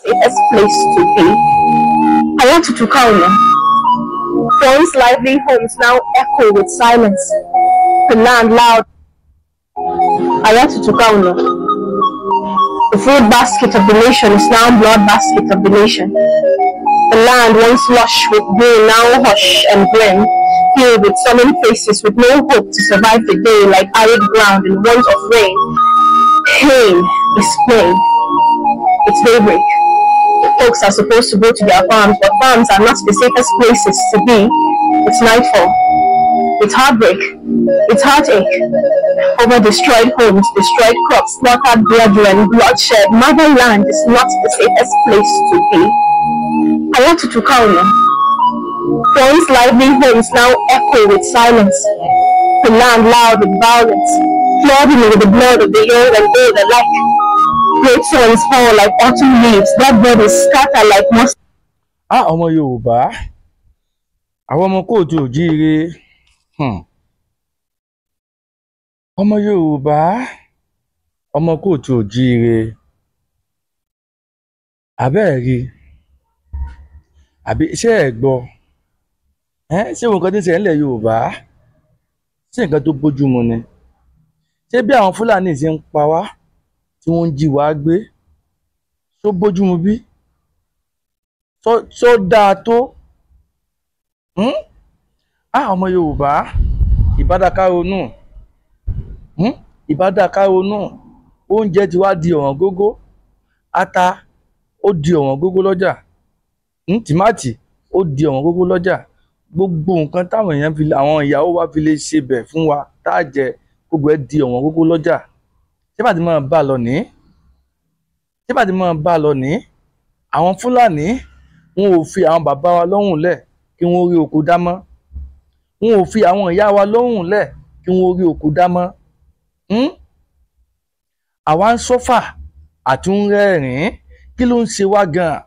safest place to be. I want to Tukauna. Once lively homes now echo with silence. The land loud. I want to Tukauna. The food basket of the nation is now blood basket of the nation. The land once lush with green, now hush and grim, filled with sullen faces with no hope to survive the day like arid ground in want of rain. Pain is plain. It's daybreak. Folks are supposed to go to their farms, but farms are not the safest places to be. It's nightfall. It's heartbreak. It's heartache. Over destroyed homes, destroyed crops, slaughtered brethren, bloodshed. Motherland is not the safest place to be. I want to Tukauna. Once lively homes now echo with silence. The land loud with violence, flooding with the blood of the young and old alike. Great sons fall like autumn leaves, dead bodies scatter like moss. Ọmọ Yorùbá, àwọn ọmọ kóòtù òjíire. Ọmọ Yorùbá, ọmọ kóòtù òjíire. Àbẹ́ẹ̀rí, àbí ṣé ẹ gbọ́? Ṣé nǹkan tí ń ṣẹlẹ̀ nílẹ̀ Yorùbá? Ṣé nǹkan tó bójúmu ni? Ṣé bí àwọn Fúlàní ṣe ń pa wá tí wọ́n ń jí wa gbé, ṣó bójúmu bí? Ṣó dáa tó? Ọmọ Yorùbá, ìbádàká ronú. Ìbádàká ronú. Oúnjẹ ti wá di ọ̀wọ́n gógó. Ata ó di ọ̀wọ́n gógó lọ́jà. Tìmáàtì ó di ọ̀wọ́n gógó lọ́jà. Gbogbo nǹkan táwọn èèyàn àwọn ìyàwó wa fi lè ṣe bẹ̀ fún wa tá a jẹ, gbogbo ẹ̀ di ọ̀wọ́n gógó lọ́jà. Ṣé bá ti máa bá a lọ ní? Ṣé bá ti máa bá a lọ ní? Àwọn Fúlàní wọn ò fi àwọn bàbá wa lọ́rùn lẹ̀ kí wọ́n rí oko dá mọ́. Wọn ò fi àwọn ìyá wa lọ́rùn lẹ̀ kí wọ́n rí oko dá mọ́. Àwa ń sọ́fà àtúnrẹ́rìn-ín, kí ló ń ṣe wá gan-an?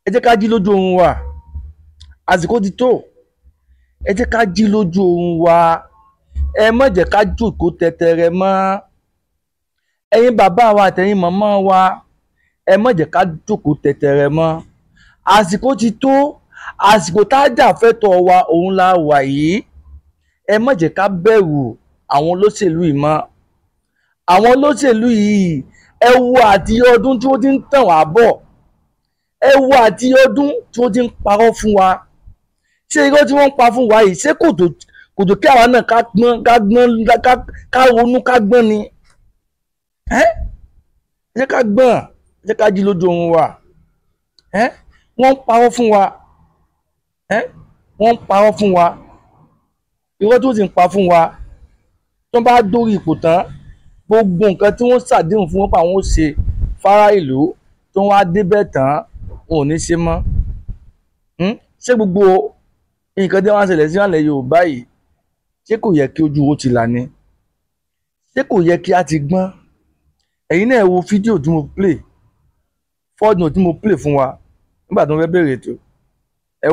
Ẹ jẹ́ ká jí lójú oorun wa. Àsìkò ti tó. Ẹ jẹ́ ká jí lójú oorun wa. Ẹ má jẹ́ ká jókòó tẹtẹrẹ mọ́. Ẹ̀yin bàbá wa àtẹ̀yin màmá wa, ẹ má jẹ́ ká jókòó tẹtẹrẹ mọ́. Àsìkò ti tó. Àsìkò tá a jà fẹ́tọ̀ọ́ wa òun la wà yìí. Ẹ má jẹ́ ká bẹ̀rù àwọn olóṣèlú yìí mọ́. Àwọn olóṣèlú yìí, ẹ wo àti ọdún tí wọ́n ti ń tàn wá bọ̀. Ẹ wo àti ọdún tí wọ́n ti ń parọ́ fún wa. Ṣé irọ́ tí wọ́n ń pa fún wa yìí, ṣé kò tó kí àwa náà ká ronú ká gbọ́n ni? Ẹ jẹ́ ká gbọ́n, ẹ jẹ́ ká jí lójú oorun wa. Wọ́n ń parọ́ fún wa. Wọ́n ń parọ́ fún wa. Irọ́ tí wọ́n sì ń pa fún wa, tí wọ́n bá dórí ipò tán, gbogbo nǹkan tí wọ́n ṣàdéhùn fún wọn pa àwọn ó ṣe fárá ìlú, tí wọ́n á débẹ̀ tán, wọn ò ní ṣe mọ́. Ṣé gbogbo nǹkan tí wọ́n ń ṣẹlẹ̀ sí ìlẹ̀ Yorùbá yìí, ṣé kò yẹ kí ojú wo ti là ni? Ṣé kò yẹ kí a ti gbọ́n? Ẹ̀yin náà wo fídíò tí mo play, voice note tí mo play fún wa nígbà tí wọ́n fẹ́ bẹ̀rẹ̀ ètò. Ẹ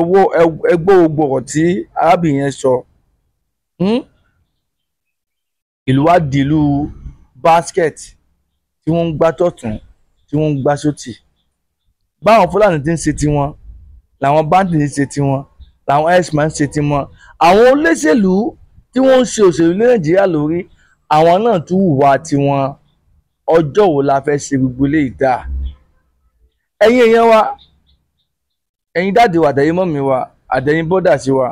gbọ́ gbogbo ọ̀rọ̀ tí arábìnrin yẹn sọ. Ìlú wa di ìlú basket tí wọ́n ń gbá tọ̀tún, tí wọ́n ń gbá sótì. Báwọn Fúlàní ti ń ṣe tiwọn, làwọn báńdì ń ṣe tiwọn, làwọn herdsmen ń ṣe tiwọn. Àwọn olóṣèlú tí wọ́n ń ṣe òṣèlú ní Nàìjíríà lórí, àwọn náà tún hùwà tiwọn. Ọjọ́ wo la fẹ́ ṣe gbogbo eléyìí dà? Ẹ̀yin èèyàn wa, ẹ̀yin dáàdì wa, àtẹ̀yin mọ́mì wa, àtẹ̀yin bọ́dà sí wa,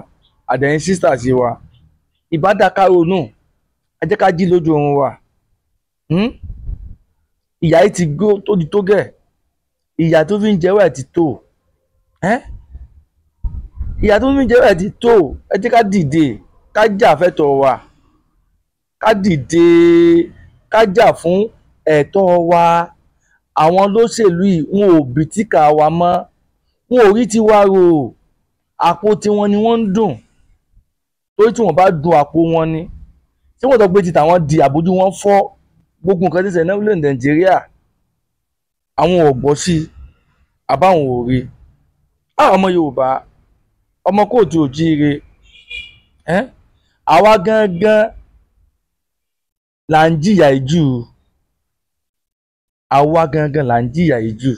àtẹ̀yin sísítà sí wa, ìbádàká ronú. Ẹ jẹ́ ká jí lójú oorun wa. Ìyà yìí ti tó di tó gẹ̀. Ìyà tó fi ń jẹ́wọ́ ẹ̀ ti tó. Ìyà tó fi ń jẹ́wọ́ ẹ̀ ti tó. Ẹ jẹ́ ká dìde, ká jà fẹ́tọ̀ọ́ wa. Ká dìde, ká jà fún ẹ̀tọ́ wa. Àwọn olóṣèlú yìí wọn ò bìtíkà wa mọ́. Wọn ò rí tiwa rò. Àpò tiwọn ni wọ́n ń dùn. Torí tí wọ́n bá dùn àpò wọn ni, tí wọ́n sọ pé ti tàwọn di àbójú wọn fọ́, gbogbo nǹkan tí ń ṣẹlẹ̀ ní Nàìjíríà, àwọn ò gbọ́ sí i, àbáwọn ò rí. Ọmọ Yorùbá, ọmọ kóòtù òjíire, àwa gangan là ń jìyà ìjù. Àwa gangan là ń jìyà ìjù.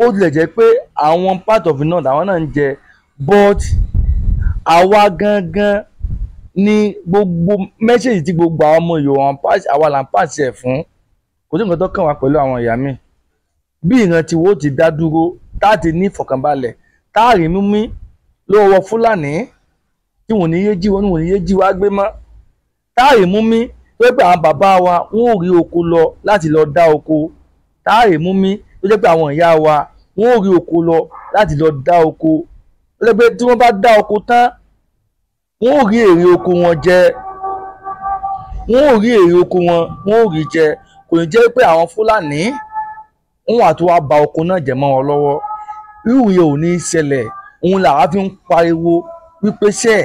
ó tilẹ̀ jẹ́ pé àwọn part of the north àwọn náà ń jẹ but àwa gangan ní gbogbo mẹ́sẹ̀jì tí gbogbo àwọn ọmọ Yorùbá àwa là ń pàṣẹ fún kò sí nǹkan tó kàn wá pẹ̀lú àwọn ìyá mi bí ìran tí wọ́n ti dá dúró táàtì ní ìfọ̀kànbalẹ̀ táàrí mímí lọ́wọ́ Fúlàní tí wọ́n ní yé jí wọn ní wọ́n ní yé jí wá gbé mọ́ táàrí mímí tó jẹ́ pé àwọn bàbá wa wọ́n ò rí oko lọ láti lọ dá oko táàrí mímí tó jẹ́ pé àwọn ìyá wa wọ́n ò rí oko lọ láti lọ dá oko tó jẹ́ pé tí wọ́n bá dá oko tán wọ́n ò rí èrè oko wọn jẹ wọ́n ò rí èrè oko wọn wọ́n ò rí jẹ kò ní jẹ́ pé àwọn Fúlàní wọ́n wà tó wá ba oko náà jẹ́ mọ́ wọn lọ́wọ́ irú yẹn ò ní í ṣẹlẹ̀ òun làwa fi ń pariwo wípé ṣe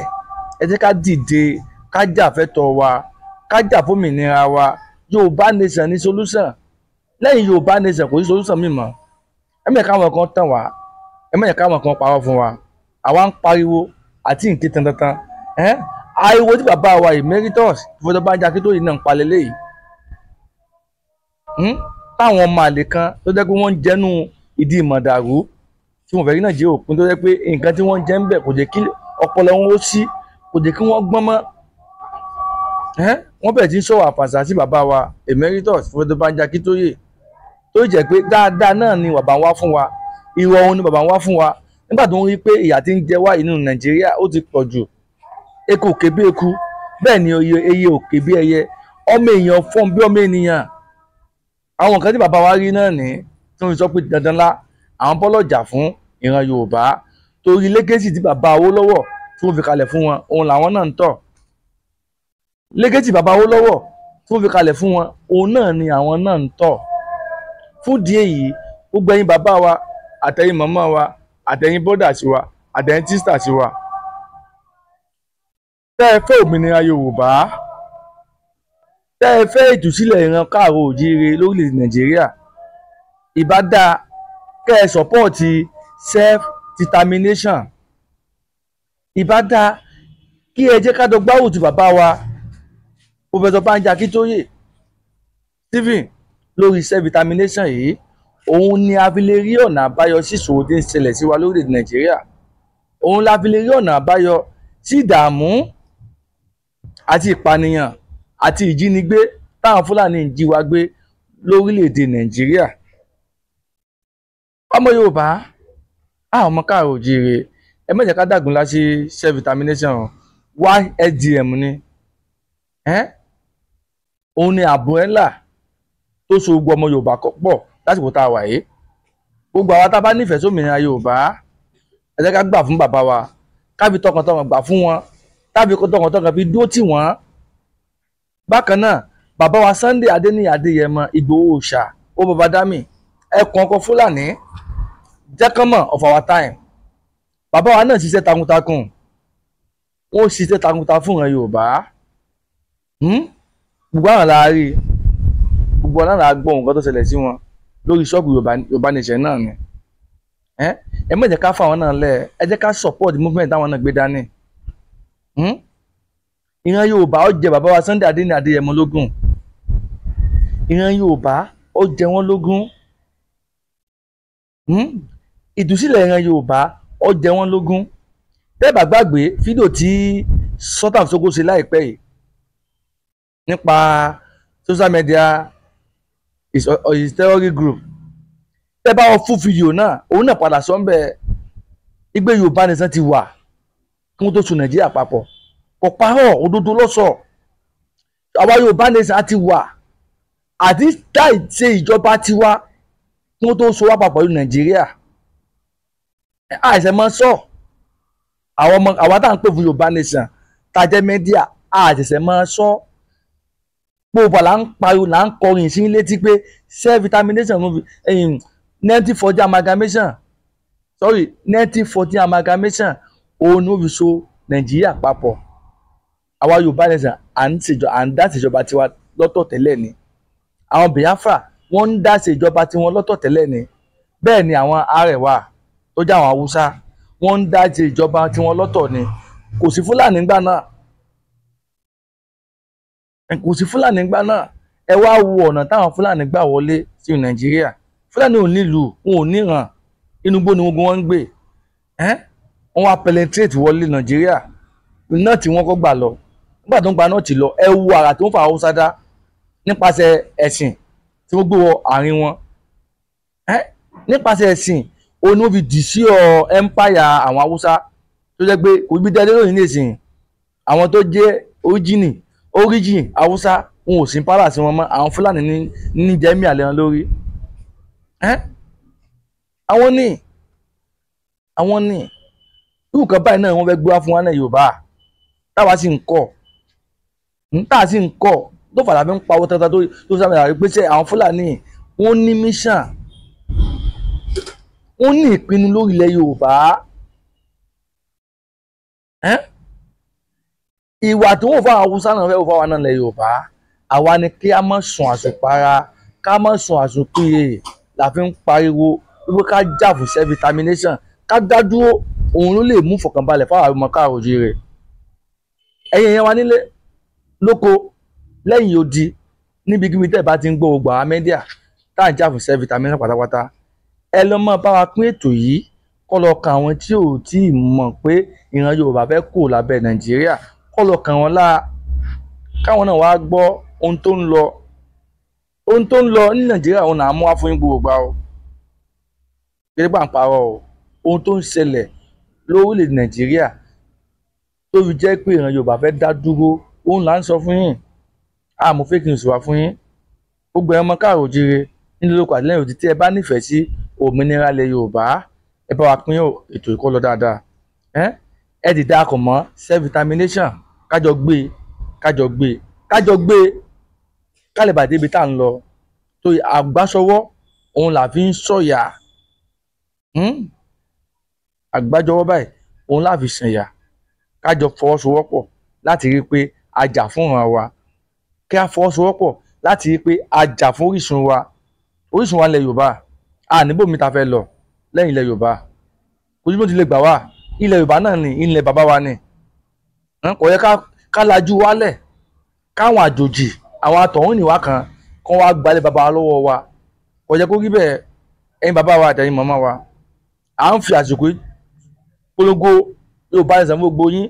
ẹ jẹ́ ká dìde ká jà fẹ́tọ̀ wa ká jà fómìnira wa Yorùbá nation ní solution lẹ́yìn Yorùbá nation kò sí solution mímọ́ ẹ mẹ́ẹ̀ká àwọn kan tàn wá ẹ mẹ́ẹ̀ká àwọn kan parọ́ fún wa àwa ń pariwo àti nǹkan tantan ariwo tí bàbá wa Emeritus Professor Banji Akintoye náà ń palẹ̀ léyìí táwọn ọmọ àlè kan tó jẹ́ pé wọ́n ń jẹ́nu ìdí ìmọ̀dàrú tí wọ́n fẹ́ rí náà jẹ́ òpin tó jẹ́ pé nǹkan tí wọ́n ń jẹ́ ń bẹ̀ kò jẹ́ kí ọpọlọ wọn ó ṣí kò jẹ́ kí wọ́n gbọ́n mọ́ wọ́n bẹ̀rẹ̀ tí ń sọ̀rọ̀ àfàṣà sí bàbá wa Emeritus Professor Banji Akintoye tó jẹ́ pé dáadáa náà ni bàbá wa fún wa ìwọ̀ òun ni bàbá wa fún wa nígbà tó ń rí pé ìyà tí ń jẹ wá nínú Nàìjíríà ó ti pọ̀ jù eku òkè bí eku bẹ́ẹ̀ ni eye òkè bí ẹyẹ ọmọ èèyàn fọ́n bí ọmọ ènìyàn àwọn nǹkan tí bàbá wa rí náà ní tí wọ́n sọ pé dandan lá àwọn bọ́lọ̀jà fún ìran Yorùbá torí lẹ́gẹ́sì tí bàbá Awólọ́wọ̀ tí wọ́n fi kalẹ̀ fún wọn òun làwọn náà ń tọ̀ lẹ́gẹ́sì bàbá Awólọ́wọ̀ tí wọ́n fi kalẹ̀ fún wọn òun náà ni àwọn náà ń tọ̀ fún díẹ̀ yìí gbogbo ẹ̀yin bàbá wa àtẹ̀yin màmá wa àtẹ̀yin bọ́dà sí wa àtẹ̀yin tísítà sí wa tẹ́ ẹ fẹ́ òmìnira Yorùbá tẹ́ ẹ fẹ́ ìtúsílẹ̀ ìran káàró òjíire lórílẹ̀‐èdè Nàìjíríà ìbá dáa kẹ́ ẹ sọ́pọ́ọ̀tì self determination ìbá dáa kí ẹ jẹ́ ká dọ́gba òtún bàbá wa Professor Banji Akintoye Stephen lórí self determination yìí òun ni a fi lè rí ọ̀nà àbáyọ sí ìṣòro tí ń ṣẹlẹ̀ sí wa lórílẹ̀‐èdè Nàìjíríà òun la fi lè rí ọ̀nà àbáyọ sí ìdààmú àti ìpànìyàn àti ìjínigbé táwọn Fúlàní ń jí wa gbé lórílẹ̀‐èdè Nàìjíríà ọmọ Yorùbá àwọn ọmọ káàró òjíire ẹ má jẹ́ ká dàgúnlá sí self determination YSDM ni òun ni àbúrẹ́là tó so gbogbo ọmọ Yorùbá pọ̀ lásìkò tá a wà yìí gbogbo àwa tá a bá nífẹ̀ẹ́ sómìnira Yorùbá ẹ jẹ́ ká gbà fún bàbá wa ká fi tọkàntọkàn gbà fún wọn ká fi tọkàntọkàn fi dúró tì wọ́n bákan náà bàbá wa Sunday Adéníyì Adéyẹmọ Ìgbòho Òòṣà ó bàbá dámì ẹkùn ọkọ Fúlàní jẹ́kánmọ̀ of our time bàbá wa náà ṣiṣẹ́ takuntakun wọ́n ṣiṣẹ́ takuntakun fún ìran Yorùbá gbogbo àwọn láàárí gbogbo ọ̀nà àá gbọ́ nǹkan tó ṣẹlẹ̀ sí wọn lórí ṣọ́ọ̀bù Yorùbá Nation náà ni ẹ má jẹ́ ká fà wọn náà lẹ̀ ẹ jẹ́ ká support movement táwọn náà gbé dání ìran Yorùbá ó jẹ bàbá wa Sunday Adéníyì Adéyẹmọ lógún ìran Yorùbá ó jẹ wọ́n lógún ìdúsílẹ̀ ìran Yorùbá ó jẹ wọ́n lógún tẹ́ bá gbàgbé fídíò tí Sultan of Sokoto ṣe láìpẹ́ yìí nípa social media is terrorist group tẹ́ bá wọ́n fún fídíò náà òun náà padà sọ ń bẹ igbe Yorùbá Nation ti wà kí wọ́n tó so Nàìjíríà papọ̀ kò parọ́ òdodo lọ́sọ̀ àwa Yorùbá Nation ti wà àti táì ṣe ìjọba tiwa kí wọ́n tó so wá papọ̀ ní Nàìjíríà àìsàn máa sọ àwa tá à ń pè fún Yorùbá Nation tàjẹ́ mẹ́díà àìsàn máa sọ gbogbo là ń pariwo là ń kọrin sí létí pé self determination 1940 amalgamation 1940 amalgamation òun ni ó fi so Nàìjíríà papọ̀ àwa Yorùbá Nation à ń dá ìṣèjọba tiwa lọ́tọ̀ tẹ́lẹ̀ ni àwọn Biafra wọ́n ń dá ìṣèjọba tiwọn lọ́tọ̀ tẹ́lẹ̀ ni bẹ́ẹ̀ ni àwọn Arẹwà tó jẹ́ àwọn Haúsá wọ́n ń dá ìṣèjọba tiwọn lọ́tọ̀ ni kò sí Fúlàní ńgbà náà ẹ wá wo ọ̀nà táwọn Fúlàní gbà wọlé sí Nàìjíríà Fúlàní ò nílùú wọn ò níran inú igbó ni gbogbo wọn ń gbé wọ́n wá penetrate wọlé Nàìjíríà náà tí wọ́n kọ́ gbà lọ nígbà tó ń gba náà ti lọ ẹ wo àrà tó ń fa Haúsá dá nípasẹ̀ ẹ̀sìn tí wọ́n gbé wọ àárín wọn nípasẹ̀ ẹ̀sìn òun ni wọ́n fi dì sí empire àwọn Haúsá tó jẹ́ pé kò bí dẹ́dẹ́ lónìí nìsín àwọn tó jẹ́ origin Haúsá wọn ò sí palace wọn mọ́ àwọn Fúlàní ní jẹ́mí àlẹ́ wọn lórí àwọn ní irú kan báyìí náà wọ́n fẹ́ gbé wá fún wa náà Yorùbá táwa sì ń kọ́ táà sì ń kọ́ tó fàlà fi ń pawó tata tó sábà rí pé ṣé àwọn Fúlàní wọ́n ní mission wọ́n ní ìpinnu lórí ilẹ̀ Yorùbá ìwà tí wọ́n fún àwọn Haúsá náà fẹ́ wọ́n fún àwọn náà ilẹ̀ Yorùbá àwa ni kí a má sùn àsùnpara ká má sùn àsùnpìyè la fi ń pariwo wípé ká jà fún self determination ká dá dúró òun ló lè mú fọkànbalẹ̀ fáwọn ọmọ káàrọ̀ oòjíire ẹ̀yin yẹn wa nílé lóko lẹ́yìn odi níbikíbi tẹ́ ẹ bá ti ń gbọ́ gbogbo àwọn mẹ́díà tá à ń jà fún self determination pátápátá ẹ lọ mọ́ bá wa pín ètò yìí kọ́ lọ kan àwọn tí ò tí ì mọ̀ pé ìran Yorùbá fẹ́ kó lábẹ́ Nàìjíríà kọ́ lọ kàn wọ́n láà káwọn náà wá gbọ́ ohun tó ń lọ ní Nàìjíríà òun náà mú wá fún yín gbogbo gbà o gbé pàǹparọ̀ o ohun tó ń ṣẹlẹ̀ lórílẹ̀ Nàìjíríà tó fi jẹ́ pé ìran Yorùbá fẹ́ dá dúró òun là ń sọ fún yín àmọ́ fake news wá fún yín gbogbo ẹ̀ ọmọ káàrọ̀ oòjíire nílùú lóko àtìlẹ́yìn òdì tí ẹ bá nífẹ̀ẹ́ sí òmìnira ilẹ̀ Yorùbá ẹ bá wa pín ètò ìkọ́ lọ dáadáa ẹ ti dákọ̀ mọ́ self determination kájọ gbé kálẹ̀ bàdé ibi tá à ń lọ tó àgbáṣọwọ́ òun là fi ń sọ̀yà àgbájọwọ́ báyìí òun là fi sànyà kájọ fọwọ́sowọ́pọ̀ láti rí i pé a jà fún ìran wa kí a fọwọ́sowọ́pọ̀ láti rí i pé a jà fún orísun wa ilẹ̀ Yorùbá níbòmí ta fẹ́ lọ lẹ́yìn ilẹ̀ Yorùbá kò sí bó ti lè gbà wá ilẹ̀ Yorùbá náà ni ilẹ̀ bàbá wa ni kò yẹ ká lajú wálẹ̀ káwọn àjòjì àwọn atọ̀húnìwá kan kán wá gbalẹ̀ bàbá wa lọ́wọ́ wa kò yẹ kó rí bẹ́ẹ̀ ẹ̀yin bàbá wa àtẹ̀yin màmá wa à ń fi àsìkò polongo Yorùbá ẹ̀sán gbogbo yín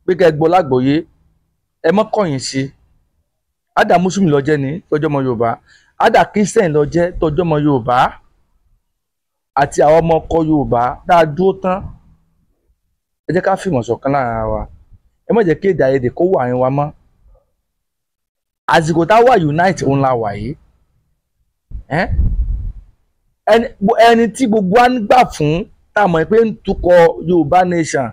pé kẹ́ ẹ gbọ́ lágbòye ẹ mọ́ kọ̀yìn sí ádà mùsùlùmí lọ́jẹ́ ní tọ́jọ́ ọmọ Yorùbá ádà kírísítẹ̀nì lọ́jẹ́ tọ́jọ́ ọmọ Yorùbá àti àwọn ọmọ ọkọ Yorùbá dáa dúró tán ẹ jẹ́ ká fìmọ̀ ṣọ̀kan lára wa ẹ má jẹ́ kí èdè àìyedè kó wà ní wa mọ́ àsìkò tá a wà unite òun la wà yìí ẹni tí gbogbo wa ń gbà fún tá a mọ̀ pé ń tukọ̀ Yorùbá nation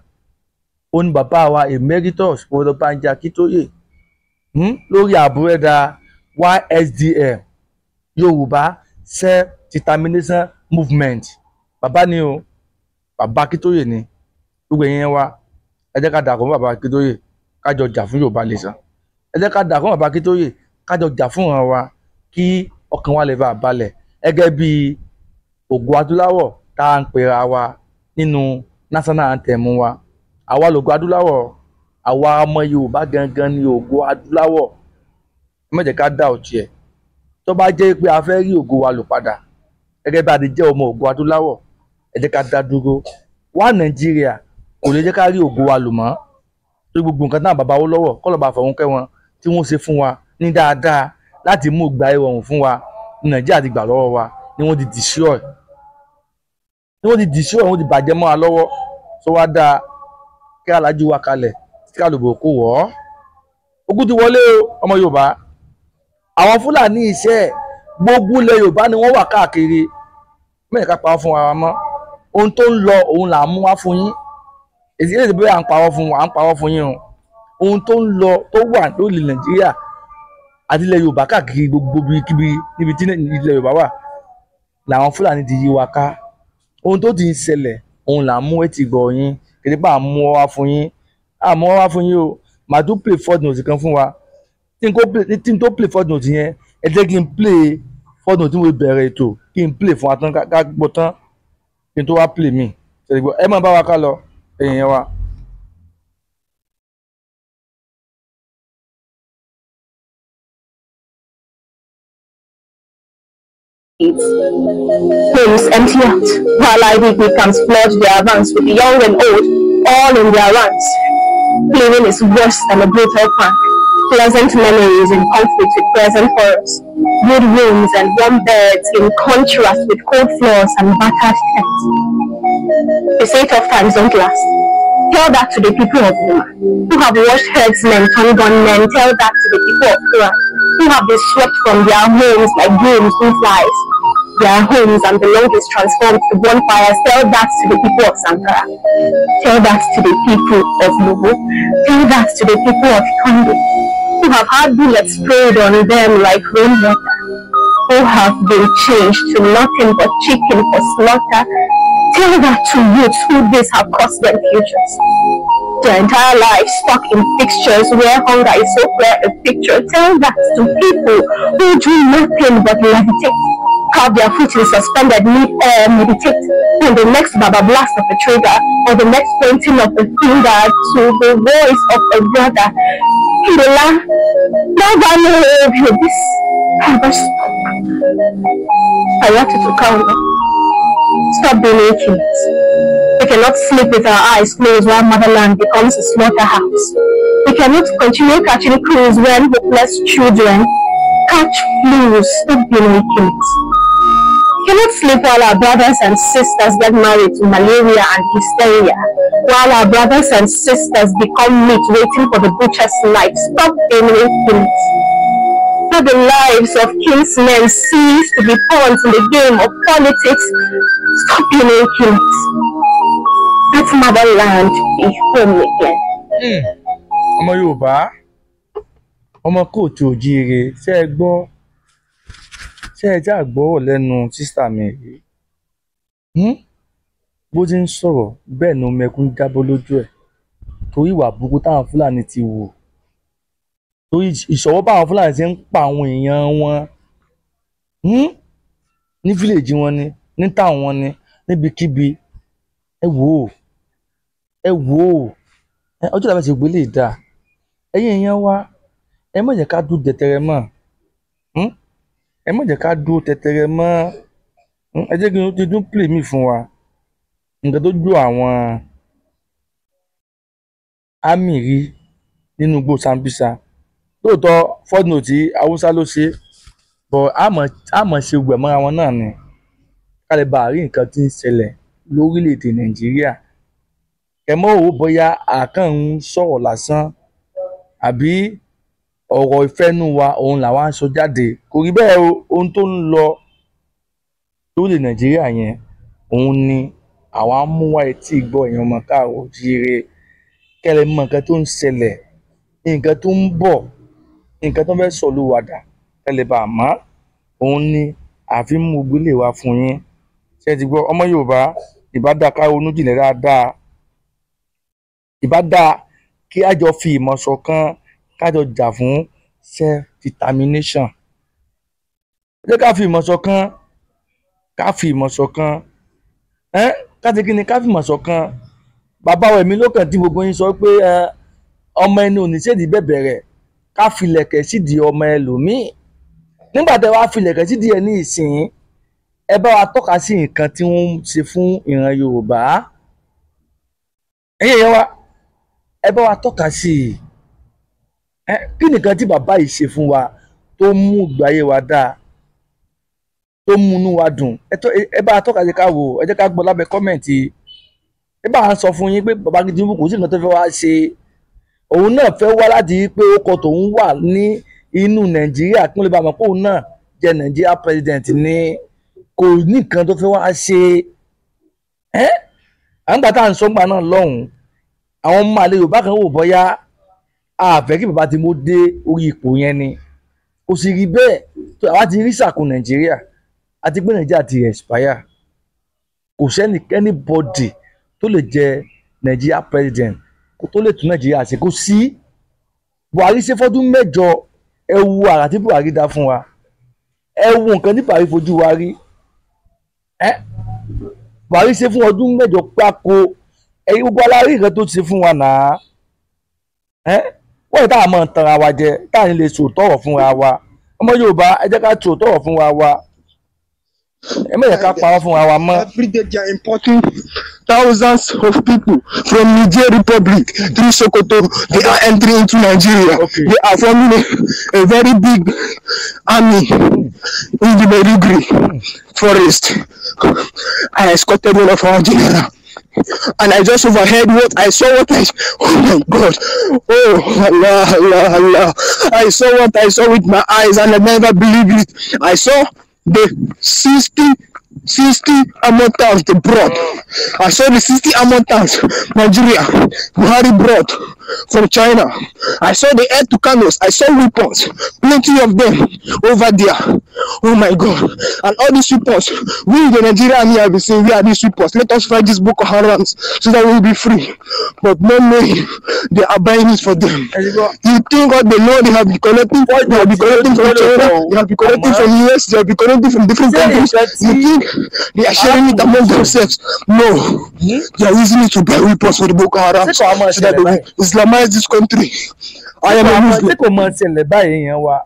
ó ní bàbá wa emeritus Professor Banji Akintoye lórí àbúrẹ́dà YSDM Yorùbá self determination movement bàbá ni o bàbá Akintoye ni gbogbo ẹ̀yin wa ẹ jẹ́ ká dà fún bàbá Akintoye kájọ jà fún Yorùbá nation ẹ jẹ́ ká dà fún bàbá Akintoye kájọ jà fún ìran wa kí ọkàn wa lè bá balẹ̀ gẹ́gẹ́ bí Ògo Adúláwọ̀ tá à ń pera wa nínú national anthem wa àwa lògo Adúláwọ̀ àwa ọmọ Yorùbá gangan ni Ògo Adúláwọ̀ ẹ má jẹ́ ká dá òtí ẹ̀ tó bá jẹ́ pé a fẹ́ rí ògo wa lò padà gẹ́gẹ́ bí a ti jẹ́ ọmọ Ògo Adúláwọ̀ ẹ jẹ́ ká dá dúró wá Nàìjíríà kò lè jẹ́ ká rí ògo wa lò mọ́ tó gbogbo nǹkan náà bàbá Awólọ́wọ̀ kọ́lọ̀ bá fọ̀hún kẹ́ wọn tí wọ́n ṣe fún wa ní dáadáa láti mú ìgbà ìrọ̀rùn fún wa ní Nàìjíríà ti gbà lọ́wọ́ wa ni wọ́n ti destroy wọ́n ti bàjẹ́ mọ́ wa lọ́wọ́ tó wá dáa kí alájú wa kalẹ̀ kí àlùbọ̀ kó wọ̀ ọ́ ogun ti wọlé ọmọ Yorùbá àwọn Fúlàní iṣẹ́ gbogbo ilẹ̀ Yorùbá ni wọ́n wà káàkiri mẹ́rin ká parọ́ fún wa mọ́ ohun tó ń lọ òun là ń mú wá fún yín èsì èdè bóyá à ń parọ́ fún yín o ohun tó ń lọ tó wà lórí Nàìjíríà àti ilẹ̀ Yorùbá káàkiri gbogbo ibikíbi níbi tí ilẹ̀ Yorùbá wà làwọn Fúlàní ti yí wa ká ohun tó ti ń ṣẹlẹ̀ òun là ń mú etí gbọ̀ yín kìí bá à ń mú wá fún yín o màá tún play fourth note kan fún wa tí n tó play fourth note yẹn ẹ jẹ́ kí n play fourth note tí mo bẹ̀rẹ̀ ètò kí n play fún wa tán ká gbọ́ tán kí n tó wá play mi ẹ máa bá wa ká lọ ẹ̀yìn yẹn wa. Homes empty out, while IDP camps flood their ranks with the young and old, all in their ranks. Cleaning is worse than a brutal prank. Pleasant memories in conflict with present horrors. Good rooms and warm beds in contrast with cold floors and battered tents. They say tough times don't last. Tell that to the people of Numa, who have watched herdsmen turn gunmen. Tell that to the people of Quran, who have been swept from their homes like brooms through flies. Their homes and belongings transformed to bonfires. Tell that to the people of Sankara. Tell that to the people of Lubu. Tell that to the people of Kondi, who have had bullets sprayed on them like rainwater, who have been changed to nothing but chicken for slaughter. Tell that to youths who this have cost them futures. Their entire lives stuck in fixtures where hunger is so clear a picture. Tell that to people who do nothing but levitate, have their foot in suspended mid-air, meditate, and the next baba blast of a trigger or the next pointing of a finger to the voice of a brother. Kidola, never know this ever stop. I want you to count. Stop being achings. We cannot sleep with our eyes closed while motherland becomes a slaughterhouse. We cannot continue catching crews when hopeless children catch flus. Stop being achings. We cannot sleep while our brothers and sisters get married to malaria and hysteria, while our brothers and sisters become meat waiting for the butcher's knife. Stop being achings. Let the lives of kinsmen cease to be pawns in the game of politics. Stop being achings. Let motherland be home again. Ọmọ Yorùbá, ọmọ kóòtù òjíire, ṣé ẹ gbọ́, ṣé ẹ já gbọ́ lẹ́nu sísà mi rí? Bó ti ń sọ̀rọ̀ bẹ́ẹ̀ ni omi ẹkún jábọ́ lójú ẹ̀ torí ìwà burúkú táwọn Fúlàní ti wù, torí ìṣọwọ́ báwọn Fúlàní ṣe ń pa àwọn èèyàn wọn ní fílèjì wọn ni, ní táwọn wọn ni, níbikíbi. Ẹ wò ó, ọjọ́ ìlànà ìṣègbè lè dáa. Ẹ̀yin èèyàn wa, ẹ má jẹ́ ká dúró tẹ̀tẹ̀rẹ̀ mọ́, ẹ má jẹ́ ká dúró tẹ̀tẹ̀rẹ̀ mọ́. Ẹ jẹ́ kí n tún play mi fún wa nǹkan tó jó àwọn ámì rí nínú igbó Sambisa. Lóòótọ́ fọ́dúnù tí Haúsá ló ṣe, bọ̀ àmọ̀ ṣe gbẹ̀ mọ́ra wọn náà ni ká lè bá rí nǹkan tí ń ṣẹlẹ̀ lórílẹ̀‐èdè Nàìjíríà. Ẹ mọ́ òwò bóyá àkàn ń sọ̀rọ̀ lásán àbí ọ̀rọ̀ ìfẹ́nú wa òun làwa ń sọ jáde. Kò rí bẹ́ẹ̀ o, ohun tó ń lọ lórílẹ̀ Nàìjíríà yẹn òun ni àwa ń mú wá etí ìgbọ́ èèyàn ọmọ káàárọ̀ oòjíire kẹ́ lè mọ nǹkan tó ń ṣẹlẹ̀, nǹkan tó ń bọ̀, nǹkan tó fẹ́ sọ lówàdà kẹ́ lè bá a mọ̀. Òun ni àfi mú gbogbo ilé wa fún yín. Ṣé ẹ ti gbọ́? Ọmọ Yorùbá, ìbá dáa ká ronú jinlẹ̀ dáadáa, ìbá dáa kí a jọ fi ìmọ̀ ṣọ̀kan ká jọ jà fún self-determination. Ẹ jẹ́ ká fi ìmọ̀ ṣọ̀kan, ká fi ìmọ̀ ṣọ̀kan, ká ti kí ni, ká fi ìmọ̀ ṣọ̀kan. Bàbá wa Ẹ̀mí Lókàn tí gbogbo yín sọ pé ọmọ ẹni ò ní ṣèdí bẹ̀bẹ̀ rẹ̀, ká filẹ̀kẹ̀ sídìí ọmọ ẹlòmíì. Nígbà tẹ́ wá filẹ̀kẹ̀ sídìí ẹ ní ìsìn, ẹ bá wa tọ́ka sí nǹkan tí wọ́n ń ṣe fún ìran Yorùbá. Ẹ̀yin èèyàn wa, ẹ bá wa tọ́ka sí kí nìkan tí bàbá yìí ṣe fún wa tó mú ìgbáyé wa dáa, tó múnú wa dùn. Ẹ bá wa tọ́ka sí ká wò, ẹ jẹ́ ká gbọ́ lábẹ́ kọ́mẹ̀ntì. Ẹ bá wa sọ fún yín pé bàbá Tinubu kò sí nǹkan tó fẹ́ wá ṣe. Òun náà fẹ́ wá láti pé ó kọ tòun wà ní inú Nàìjíríà kí wọ́n lè bá mọ̀ pé òun náà jẹ́ Nàìjíríà president ni. Kò ní nǹkan tó fẹ́ wá ṣe. Àǹgbà tá à ń sọ́gbà náà lọ́hùn-ún, àwọn ọmọ àlè Yorùbá kan wò bọ́yá àfẹ́ kí bàbá Tinubu dé orí ipò yẹn ni. Kò sì rí bẹ́ẹ̀. Àwa ti rí sàkún Nàìjíríà àti pé Nàìjíríà ti expire. Kò sẹ́ni anybody tó lè jẹ Nàìjíríà president kó tó lè tún Nàìjíríà ṣe. Kò sí. Buhari ṣe fọ́dún 8. Ẹ wo àrà tí Buhari dá fún wa. Ẹ wo nǹkan tí Buhari fojú wa rí. Buhari ṣe fún ọdún 8 gbáko. Ẹ̀yin gbogbo alárí nǹkan tó ṣe fún wa náà. Wọ́n yìí táwọn máa ń tanra wa jẹ, táwọn lè sòótọ́ ọ̀rọ̀ fúnra wa. Ọmọ Yorùbá, ẹ jẹ́ ká sòótọ́ ọ̀rọ̀ fúnra wa. ẹ má yẹ ká parọ́ fún wa mọ́. Every day they are importing thousands of people from Niger Republic through Sokoto. They are entering into Nigeria. Okay. They are forming a very big army in the Maiduguri forest. I escorted one of our general, and I just overheard what I saw. Oh my God! Oh Allah, Allah, Allah! I saw what I saw with my eyes, and I never believed it. I saw the 60 armor tanks they brought. I saw the 60 armor tanks Nigeria Buhari brought from China. I saw the air to cannos. I saw weapons, plenty of them over there. Oh my God! And all these weapons, we the Nigerian army have been saying, we are these weapons. Let us fight these Boko Harams so that we will be free. But no knowing they are buying it for them. You think what they know they have been collecting? They have been collecting from China. They have been collecting from US. They have been collecting from different countries. You think they are sharing it among themselves? No, they are using it to buy weapons for the Boko Haram so that they will Islamize this country. I am a Muslim. Ṣé kò mọ ṣẹlẹ̀ báyìí yẹn wa?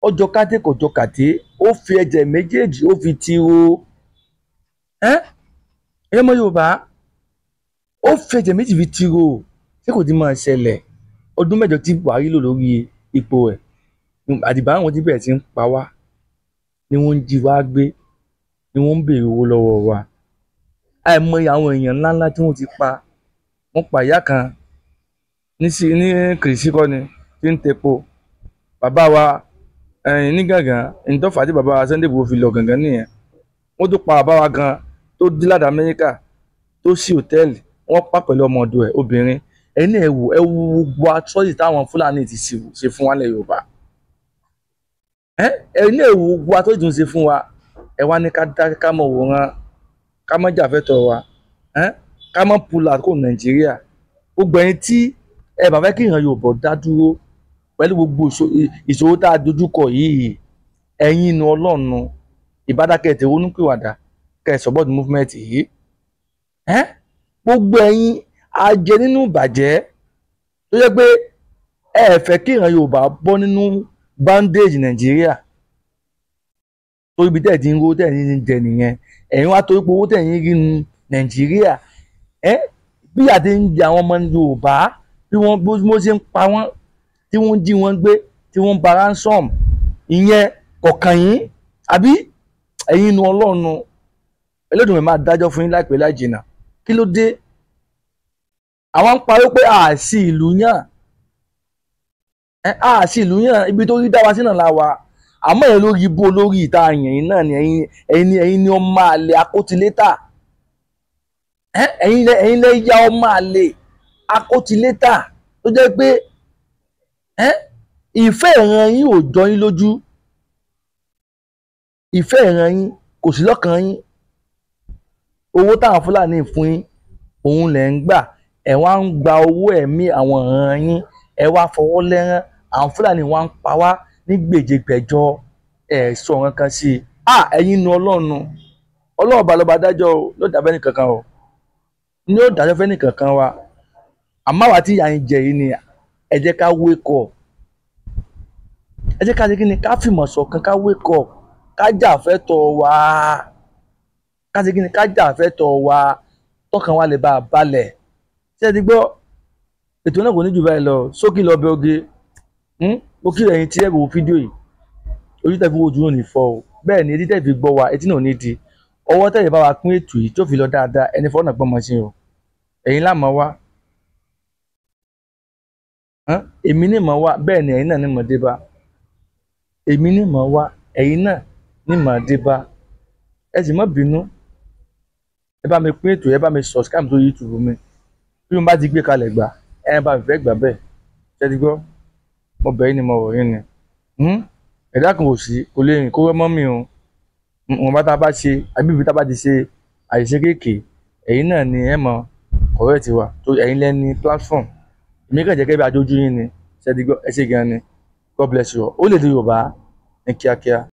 Ọjọ́ kàté kò jọ kàté, ó fi ẹ̀jẹ̀ méjèèjì ó fi ti o. Ẹ mọ Yorùbá, ó fi ẹ̀jẹ̀ méjì fi ti o. Ṣé kò ti máa ṣẹlẹ̀? Ọdún mẹ́jọ tí Buhari lò lórí ipò ẹ̀. Àdìbà àwọn tí bẹ̀rẹ̀ sí ń pa wá ni wọ́n ń jí wá gbé, ni wọ́n ń béèrè owó lọ́wọ́ wa. Àìmọye àwọn èèyàn ńláńlá tí wọ́n ti pa. Wọ́n pa ìyá kan ní Kìrìsì kọ́ ni tí ń tepo. Bàbá wa ní Gàngán, ìtọ́fà tí bàbá wa Sunday Igboho fi lọ Gàngán nìyẹn. Wọ́n tó pa bàbá wa gan tó dí láti Amẹ́ríkà tó sí hòtẹ́ẹ̀lì. Wọ́n pa pẹ̀lú ọmọ ọ̀dọ̀ ẹ̀ obìnrin. Ẹni ẹ wo gbogbo atrọ́sì táwọn Fúlàní ti ṣe fún wa lẹ̀ Yorùbá. Ẹni ẹ wo gbogbo atrọ́sì tó ń ṣe fún wa. Ẹ wá ní ká dákẹ́ ká mọ̀ wòran, ká mọ̀ jàfẹ́tọ̀ wa, ká mọ̀ pùlà kó Nàìjíríà. Gbogbo ẹ̀yin tí ẹ bá fẹ́ kí ìran Yorùbá dá dúró pẹ̀lú gbogbo ìṣòro tá a dojúkọ yìí, ẹ̀yin inú Ọlọ́run ìbádàkẹ́ tẹ̀ ronúpìwàdà kẹ́ ẹ̀ support movement yìí. Gbogbo ẹ̀yin ajẹ nínú ìbàjẹ́ tó yẹ pé ẹ fẹ́ kí ìran Yorùbá bọ́ nínú bandage Nàìjíríà. Torí ibi tẹ̀ ti ń rówó tẹ̀ ń jẹ nìyẹn. Ẹ̀yin wá torí pé owó tẹ̀ ń rí nu Nàìjíríà. Bí àti ń jẹ àwọn ọmọ Yorùbá bí wọ́n ṣe ń pa wọ́n, tí wọ́n jí wọn gbé, tí wọ́n ba ransom, ìyẹn kọ̀ọ̀kan yín àbí ẹ̀yin inú Ọlọ́run Ẹlẹ́dùmarè máa dájọ́ fún yín láìpẹ́ láì jìnnà. Kí ló dé? Àwọn ń parí pé àṣì ìlú yàn, àṣì ìlú yàn, ibi tó rí dá wa sí náà la wà. Àmọ́ ẹ̀ lórí ibú olórí ìta yẹn náà ni ẹ̀yin ni ọmọ àlè akótilétà. Ẹ̀yin lẹ ya ọmọ àlè akótilétà tó jẹ́ pé ìfẹ́ ìran yín ò jọ yín lójú. Ìfẹ́ ìran yín kò sí lọ́kàn yín. Owó táwọn Fúlàní fún yín òun lẹ̀ ń gbà. Ẹ wá ń gba owó ẹ̀mí àwọn ìran yín. Ẹ wá fọwọ́ lẹ́rán. Àwọn Fúlàní wá ń pa wá ní gbèjègbèjọ. Ẹ sọ nǹkan kan sí i. Ẹ̀yin inú Ọlọ́run. Ọlọ́run bá lọ́ba dájọ́ o, ló dá fẹ́ nìkankan o. Ní ó dájọ́ fẹ́ nìkankan wa. Àmọ́ àwa tí ìyà ń jẹ yìí ni ẹ jẹ́ ká wake up. Ẹ jẹ́ ká ṣe kí ni? Ká fìmọ̀ ṣọ̀kan, ká wake up. Ká jà fẹ́tọ̀ wa. Ká ṣe kí ni? Ká jà fẹ́tọ̀ wa. Tọ́kàn wa lè bá a balẹ̀. Ṣé ẹ ti gbọ́? Ètò náà kò ní jù báyìí lọ. Ṣókí lọ bẹ oge. Mo kí ẹ̀yin tí ẹ wo fídíò yìí. Ojú tẹ́ fi wo ojú náà ní fọ́ o. Bẹ́ẹ̀ ni etí tẹ́ fi gbọ́ wa, etí náà ò ní di. Ọwọ́ tẹ́ lè bá wa pín ètò yìí tó fi lọ dáadáa, ẹni fọ́nà gbọ́n mọ́ sí o. Ẹ̀yin lá mọ̀ wá. Èmi ní mọ̀ wá, bẹ́ẹ̀ ni ẹ̀yin náà ní mọ̀ dé bá. Èmi ní mọ̀ wá, ẹ̀yin náà ní mọ̀ dé bá. Ẹ sì má bínú. Ẹ bá mi pín ètò, ẹ bá mi subscribe sórí YouTube mi. Bí mo bá ti gbé kalẹ̀ gbà, ẹ bá mi fẹ́ gbà bẹ́ẹ̀. Ṣé ti gbọ́? Mo bẹ̀ yín ni mo wọ̀ yín ni. Ẹ̀dá kan ò sí, kò lè rìn kó rẹ́ mọ́ mi o. Wọ́n bá tá a bá ṣe, àbí ibi tá a bá ti ṣe àìṣe kéèké, ẹ̀yin náà ni ẹ mọ̀ correct wa. Torí ẹ̀yin lẹ́ni platform. Èmi kàn jẹ́ kẹ́ bí ajójú yín ni. Ṣé ti gbọ́? Ẹ ṣé gan ni. God bless you all. Ó lè di Yorùbá ní kíákíá.